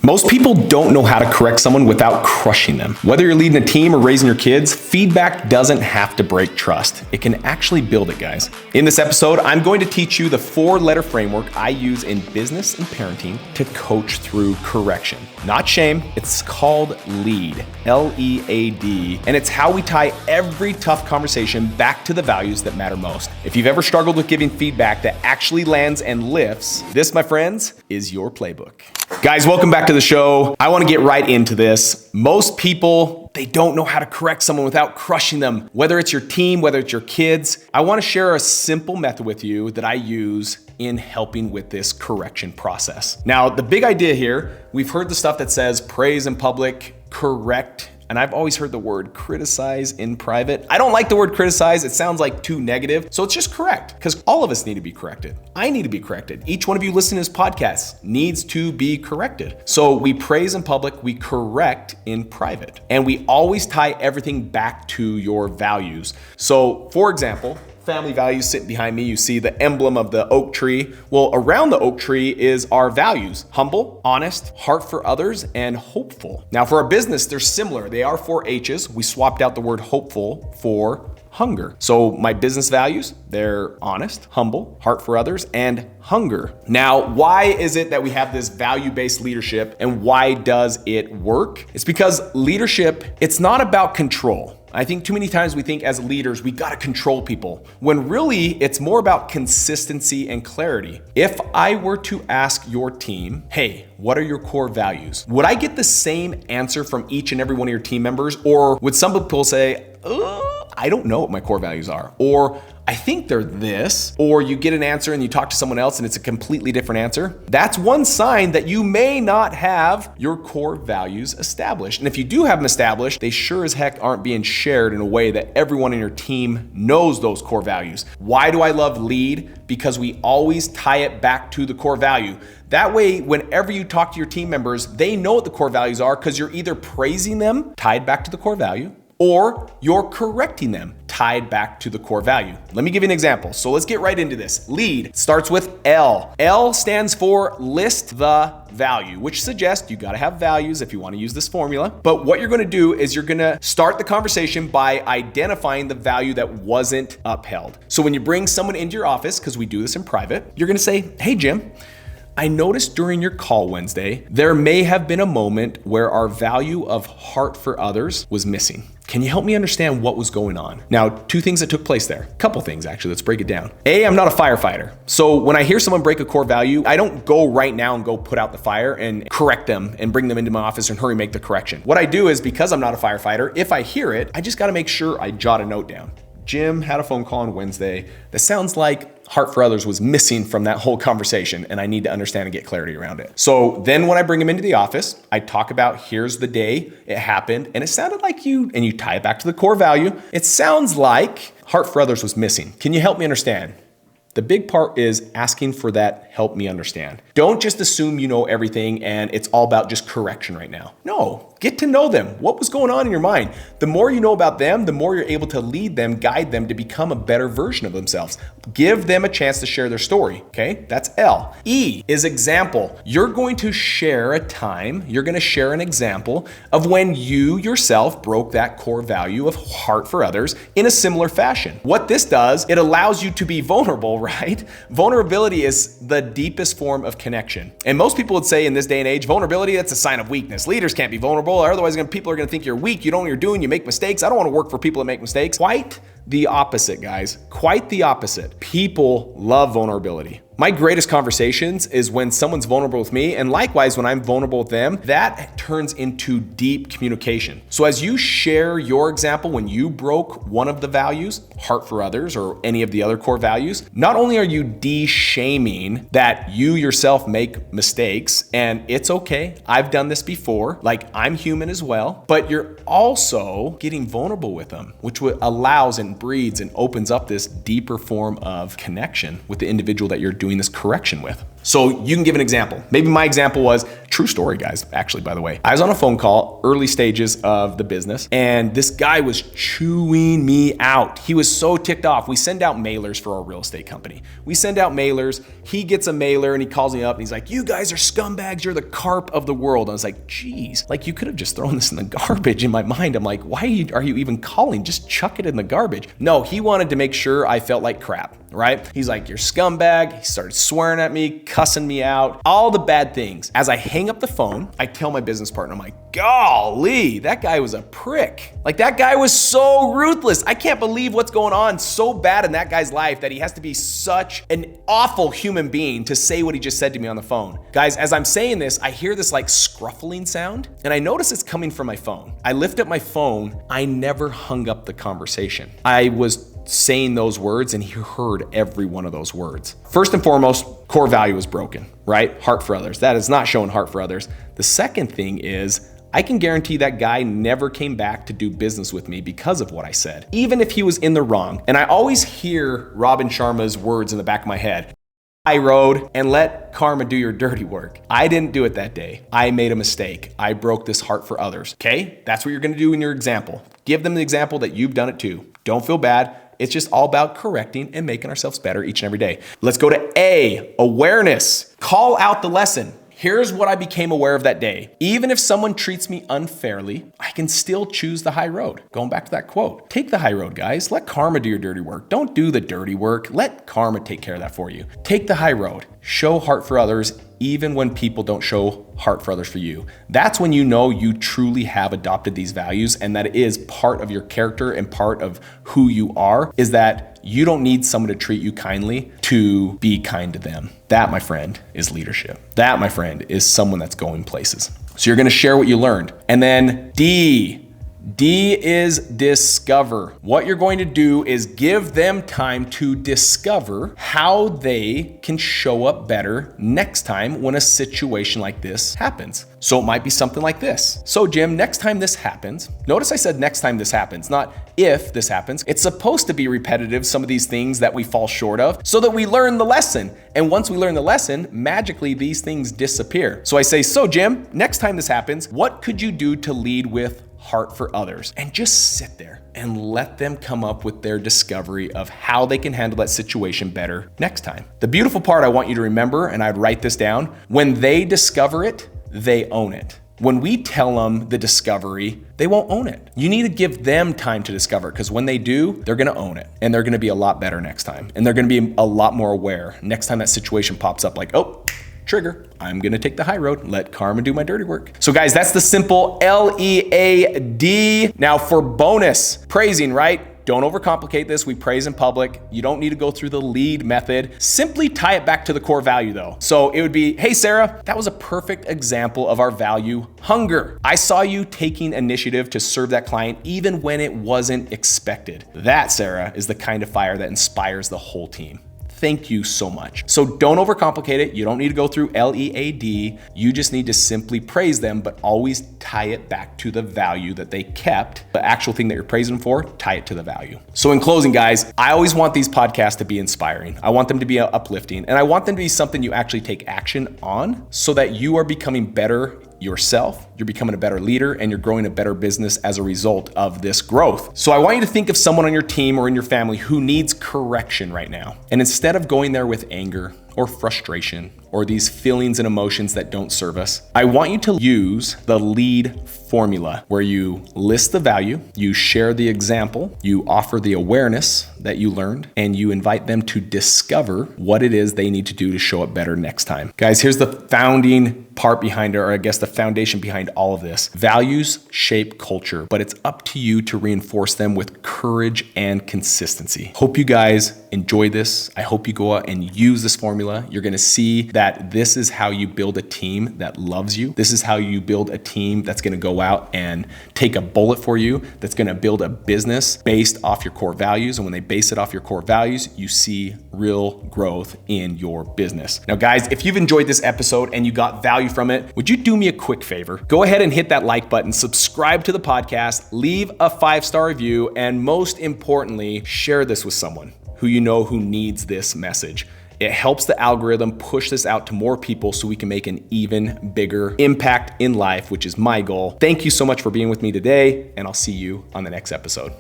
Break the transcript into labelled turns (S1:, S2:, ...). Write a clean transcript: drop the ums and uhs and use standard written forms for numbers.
S1: Most people don't know how to correct someone without crushing them. Whether you're leading a team or raising your kids, feedback doesn't have to break trust. It can actually build it, guys. In this episode, I'm going to teach you the 4-letter framework I use in business and parenting to coach through correction. Not shame, it's called LEAD, L-E-A-D, and it's how we tie every tough conversation back to the values that matter most. If you've ever struggled with giving feedback that actually lands and lifts, this, my friends, is your playbook. Guys, welcome back to the show. I want to get right into this. Most people, they don't know how to correct someone without crushing them. Whether it's your team, whether it's your kids, I want to share a simple method with you that I use in helping with this correction process. Now, the big idea here, we've heard the stuff that says praise in public, correct. And I've always heard the word criticize in private. I don't like the word criticize. It sounds like too negative. So it's just correct, because all of us need to be corrected. I need to be corrected. Each one of you listening to this podcast needs to be corrected. So we praise in public, we correct in private. And we always tie everything back to your values. So for example, family values sitting behind me, you see the emblem of the oak tree. Well, around the oak tree is our values: humble, honest, heart for others, and hopeful. Now for our business, they're similar. They are 4 H's. We swapped out the word hopeful for hunger. So my business values, they're honest, humble, heart for others, and hunger. Now, why is it that we have this value-based leadership, and why does it work? It's because leadership, it's not about control. I think too many times we think as leaders, we gotta control people, when really it's more about consistency and clarity. If I were to ask your team, hey, what are your core values? Would I get the same answer from each and every one of your team members? Or would some people say, I don't know what my core values are, or I think they're this, or you get an answer and you talk to someone else and it's a completely different answer? That's one sign that you may not have your core values established. And if you do have them established, they sure as heck aren't being shared in a way that everyone in your team knows those core values. Why do I love LEAD? Because we always tie it back to the core value. That way, whenever you talk to your team members, they know what the core values are, because you're either praising them, tied back to the core value, or you're correcting them, tied back to the core value. Let me give you an example. So let's get right into this. LEAD starts with L. L stands for list the value, which suggests you gotta have values if you wanna use this formula. But what you're gonna do is you're gonna start the conversation by identifying the value that wasn't upheld. So when you bring someone into your office, because we do this in private, you're gonna say, hey, Jim, I noticed during your call Wednesday, there may have been a moment where our value of heart for others was missing. Can you help me understand what was going on? Now, 2 things that took place there. A couple things, actually. Let's break it down. A, I'm not a firefighter. So when I hear someone break a core value, I don't go right now and go put out the fire and correct them and bring them into my office and hurry make the correction. What I do is, because I'm not a firefighter, if I hear it, I just gotta make sure I jot a note down. Jim had a phone call on Wednesday that sounds like heart for others was missing from that whole conversation, and I need to understand and get clarity around it. So then when I bring him into the office, I talk about here's the day it happened, and it sounded like you tie it back to the core value. It sounds like heart for others was missing. Can you help me understand? The big part is asking for that help me understand. Don't just assume you know everything and it's all about just correction right now. No, get to know them. What was going on in your mind? The more you know about them, the more you're able to lead them, guide them to become a better version of themselves. Give them a chance to share their story, okay? That's L. E is example. You're going to share a time, you're gonna share an example of when you yourself broke that core value of heart for others in a similar fashion. What this does, it allows you to be vulnerable, right? Vulnerability is the deepest form of connection. And most people would say in this day and age, vulnerability, that's a sign of weakness. Leaders can't be vulnerable, or otherwise people are gonna think you're weak, you don't know what you're doing, you make mistakes. I don't wanna work for people that make mistakes. Quite the opposite, guys. Quite the opposite. People love vulnerability. My greatest conversations is when someone's vulnerable with me, and likewise when I'm vulnerable with them, that turns into deep communication. So as you share your example when you broke one of the values, heart for others or any of the other core values, not only are you de-shaming that you yourself make mistakes, and it's okay, I've done this before, like I'm human as well, but you're also getting vulnerable with them, which allows and breeds and opens up this deeper form of connection with the individual that you're doing this correction with. So you can give an example. Maybe my example was, true story, guys, actually, by the way. I was on a phone call, early stages of the business, and this guy was chewing me out. He was so ticked off. We send out mailers for our real estate company. We send out mailers. He gets a mailer and he calls me up and he's like, you guys are scumbags. You're the carp of the world. I was like, geez, like you could have just thrown this in the garbage. In my mind, I'm like, why are you even calling? Just chuck it in the garbage. No, he wanted to make sure I felt like crap, right? He's like, you're scumbag. He started swearing at me, cussing me out, all the bad things. As I hang up the phone, I tell my business partner, I'm like, golly, that guy was a prick. Like that guy was so ruthless. I can't believe what's going on so bad in that guy's life that he has to be such an awful human being to say what he just said to me on the phone. Guys, as I'm saying this, I hear this like scruffling sound and I notice it's coming from my phone. I lift up my phone. I never hung up the conversation. I was saying those words and he heard every one of those words. First and foremost, core value is broken, right? Heart for others. That is not showing heart for others. The second thing is, I can guarantee that guy never came back to do business with me because of what I said, even if he was in the wrong. And I always hear Robin Sharma's words in the back of my head. I rode and let karma do your dirty work. I didn't do it that day. I made a mistake. I broke this heart for others. Okay? That's what you're going to do in your example. Give them the example that you've done it too. Don't feel bad. It's just all about correcting and making ourselves better each and every day. Let's go to A, awareness. Call out the lesson. Here's what I became aware of that day. Even if someone treats me unfairly, I can still choose the high road. Going back to that quote, take the high road, guys. Let karma do your dirty work. Don't do the dirty work. Let karma take care of that for you. Take the high road. Show heart for others, even when people don't show heart for others for you. That's when you know you truly have adopted these values and that it is part of your character and part of who you are, is that you don't need someone to treat you kindly to be kind to them. That, my friend, is leadership. That, my friend, is someone that's going places. So you're gonna share what you learned. And then D is discover. What you're going to do is give them time to discover how they can show up better next time when a situation like this happens. So it might be something like this. So Jim, next time this happens, notice I said next time this happens, not if this happens. It's supposed to be repetitive, some of these things that we fall short of, so that we learn the lesson. And once we learn the lesson, magically these things disappear. So I say, so Jim, next time this happens, what could you do to lead with heart for others? And just sit there and let them come up with their discovery of how they can handle that situation better next time. The beautiful part I want you to remember, and I'd write this down, when they discover it, they own it. When we tell them the discovery, they won't own it. You need to give them time to discover it, because when they do, they're gonna own it and they're gonna be a lot better next time. And they're gonna be a lot more aware next time that situation pops up, like, oh, trigger, I'm gonna take the high road, let karma do my dirty work. So guys, that's the simple L-E-A-D. Now for bonus, praising, right? Don't overcomplicate this. We praise in public. You don't need to go through the LEAD method. Simply tie it back to the core value though. So it would be, hey Sarah, that was a perfect example of our value, hunger. I saw you taking initiative to serve that client even when it wasn't expected. That, Sarah, is the kind of fire that inspires the whole team. Thank you so much. So don't overcomplicate it. You don't need to go through L-E-A-D. You just need to simply praise them, but always tie it back to the value that they kept. The actual thing that you're praising them for, tie it to the value. So in closing, guys, I always want these podcasts to be inspiring. I want them to be uplifting, and I want them to be something you actually take action on so that you are becoming better yourself, you're becoming a better leader, and you're growing a better business as a result of this growth. So I want you to think of someone on your team or in your family who needs correction right now. And instead of going there with anger or frustration or these feelings and emotions that don't serve us, I want you to use the LEAD formula where you list the value, you share the example, you offer the awareness that you learned, and you invite them to discover what it is they need to do to show up better next time. Guys, here's the founding part behind it, or I guess the foundation behind all of this. Values shape culture, but it's up to you to reinforce them with courage and consistency. Hope you guys enjoy this. I hope you go out and use this formula. You're gonna see that this is how you build a team that loves you. This is how you build a team that's gonna go out and take a bullet for you, that's gonna build a business based off your core values. And when they base it off your core values, you see real growth in your business. Now, guys, if you've enjoyed this episode and you got value from it, would you do me a quick favor? Go ahead and hit that like button, subscribe to the podcast, leave a 5-star review, and most importantly, share this with someone who you know who needs this message. It helps the algorithm push this out to more people so we can make an even bigger impact in life, which is my goal. Thank you so much for being with me today, and I'll see you on the next episode.